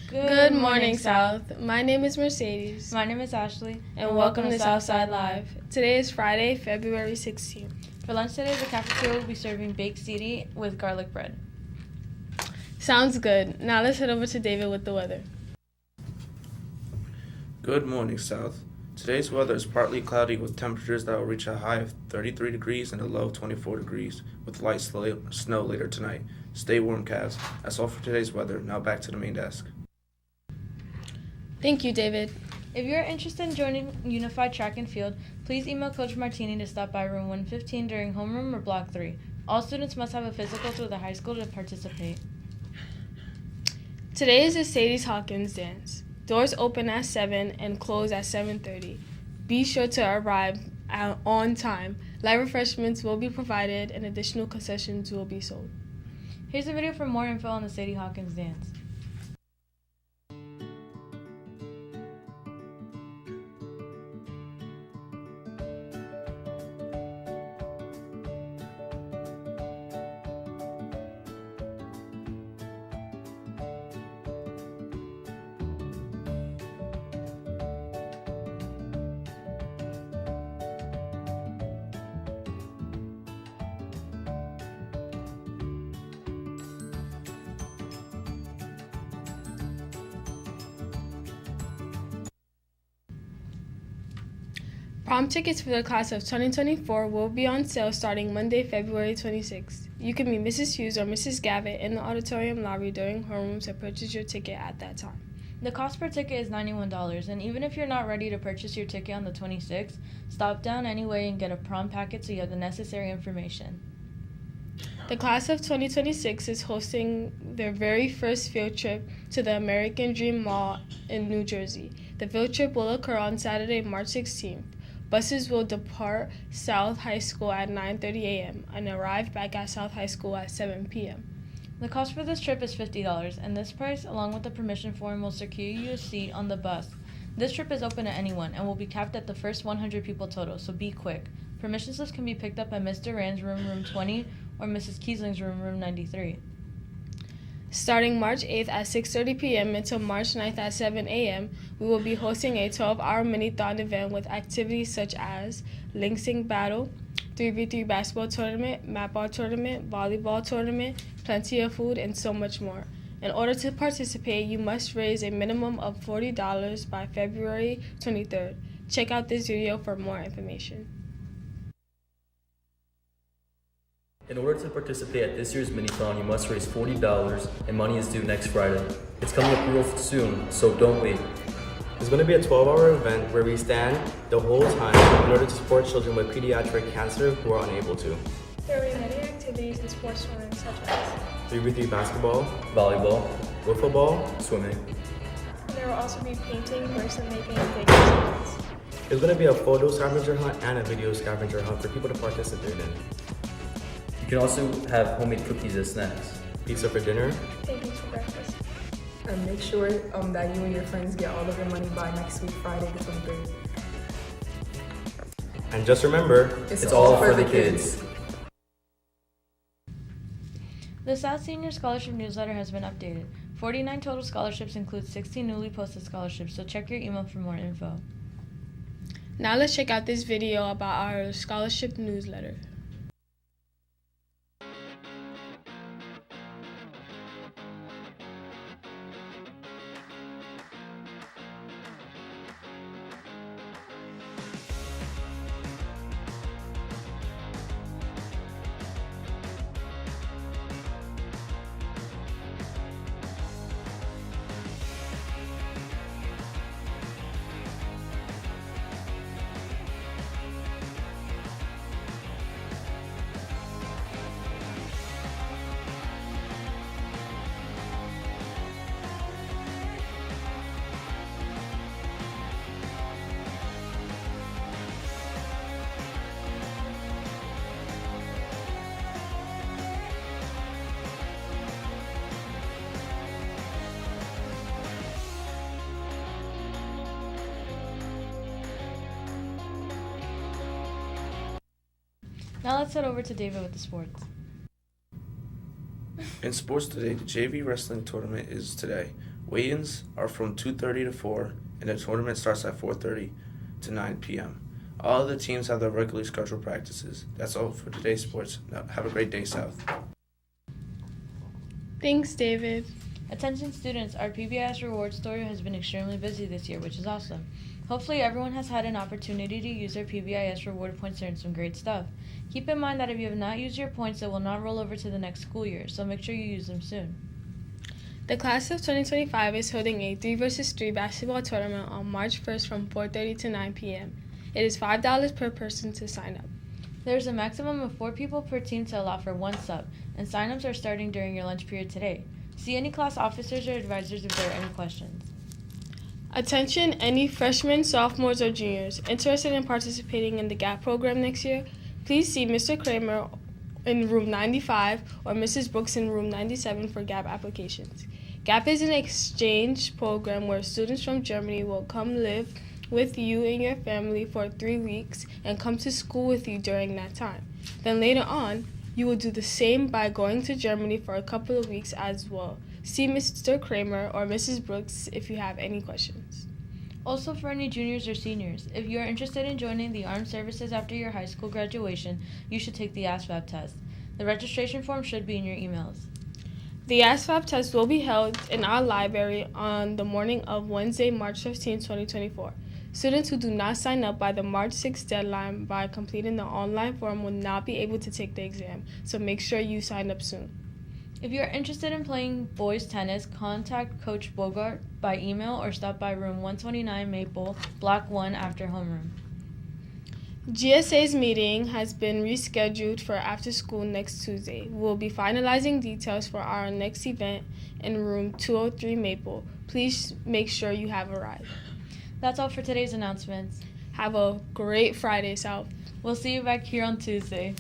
Good morning, South. My name is Mercedes. My name is Ashley. And welcome to Southside Live. Today is Friday, February 16th. For lunch today, the cafeteria will be serving baked ziti with garlic bread. Sounds good. Now let's head over to David with the weather. Good morning, South. Today's weather is partly cloudy with temperatures that will reach a high of 33 degrees and a low of 24 degrees, with light snow later tonight. Stay warm, Cavs. That's all for today's weather. Now back to the main desk. Thank you, David. If you are interested in joining Unified Track and Field, please email Coach Martini to stop by room 115 during homeroom or block 3. All students must have a physical through the high school to participate. Today is the Sadie Hawkins dance. Doors open at 7 and close at 7:30. Be sure to arrive on time. Light refreshments will be provided and additional concessions will be sold. Here's a video for more info on the Sadie Hawkins dance. Prom tickets for the class of 2024 will be on sale starting Monday, February 26th. You can meet Mrs. Hughes or Mrs. Gavitt in the auditorium lobby during homeroom to purchase your ticket at that time. The cost per ticket is $91, and even if you're not ready to purchase your ticket on the 26th, stop down anyway and get a prom packet so you have the necessary information. The class of 2026 is hosting their very first field trip to the American Dream Mall in New Jersey. The field trip will occur on Saturday, March 16th. Buses will depart South High School at 9:30 a.m. and arrive back at South High School at 7 p.m. The cost for this trip is $50, and this price, along with the permission form, will secure you a seat on the bus. This trip is open to anyone and will be capped at the first 100 people total, so be quick. Permission slips can be picked up at Ms. Duran's room 20, or Mrs. Kiesling's room 93. Starting March 8th at 6:30 p.m. until March 9th at 7 a.m., we will be hosting a 12-hour mini-thon event with activities such as Link Sync Battle, 3v3 basketball tournament, map ball tournament, volleyball tournament, plenty of food, and so much more. In order to participate, you must raise a minimum of $40 by February 23rd. Check out this video for more information. In order to participate at this year's mini-thon, you must raise $40 and money is due next Friday. It's coming up real soon, so don't wait. It's going to be a 12-hour event where we stand the whole time in order to support children with pediatric cancer who are unable to. There will be many activities and sports tournaments such as 3v3 basketball, Volleyball, wiffle ball, swimming. and there will also be painting, bracelet making, and baking events. There's going to be a photo scavenger hunt and a video scavenger hunt for people to participate in. You can also have homemade cookies as snacks. Pizza for dinner. Pancakes for breakfast. And make sure that you and your friends get all of your money by next week, Friday the 23rd. And just remember, It's all for the kids. The South Senior Scholarship Newsletter has been updated. 49 total scholarships include 16 newly posted scholarships, so check your email for more info. Now let's check out this video about our scholarship newsletter. Now let's head over to David with the sports. In sports today, the JV wrestling tournament is today. Weigh-ins are from 2:30 to 4, and the tournament starts at 4:30 to 9 p.m. All of the teams have their regularly scheduled practices. That's all for today's sports. Now, have a great day, South. Thanks, David. Attention students, our PBIS reward store has been extremely busy this year, which is awesome. Hopefully everyone has had an opportunity to use their PBIS reward points to earn some great stuff. Keep in mind that if you have not used your points, it will not roll over to the next school year, so make sure you use them soon. The class of 2025 is holding a 3vs3 basketball tournament on March 1st from 4:30 to 9 p.m. It is $5 per person to sign up. There is a maximum of 4 people per team to allow for 1 sub, and sign-ups are starting during your lunch period today. See any class officers or advisors if there are any questions. Attention, any freshmen, sophomores, or juniors interested in participating in the GAP program next year, please see Mr. Kramer in room 95 or Mrs. Brooks in room 97 for GAP applications. GAP is an exchange program where students from Germany will come live with you and your family for 3 weeks and come to school with you during that time. Then later on, you will do the same by going to Germany for a couple of weeks as well. See Mr. Kramer or Mrs. Brooks if you have any questions. Also, for any juniors or seniors, if you are interested in joining the armed services after your high school graduation, you should take the ASVAB test. The registration form should be in your emails. The ASVAB test will be held in our library on the morning of Wednesday, March 15, 2024. Students who do not sign up by the March 6th deadline by completing the online form will not be able to take the exam, so make sure you sign up soon. If you are interested in playing boys tennis, contact Coach Bogart by email or stop by room 129 Maple, Block 1 after homeroom. GSA's meeting has been rescheduled for after school next Tuesday. We will be finalizing details for our next event in room 203 Maple. Please make sure you have arrived. That's all for today's announcements. Have a great Friday, South. We'll see you back here on Tuesday.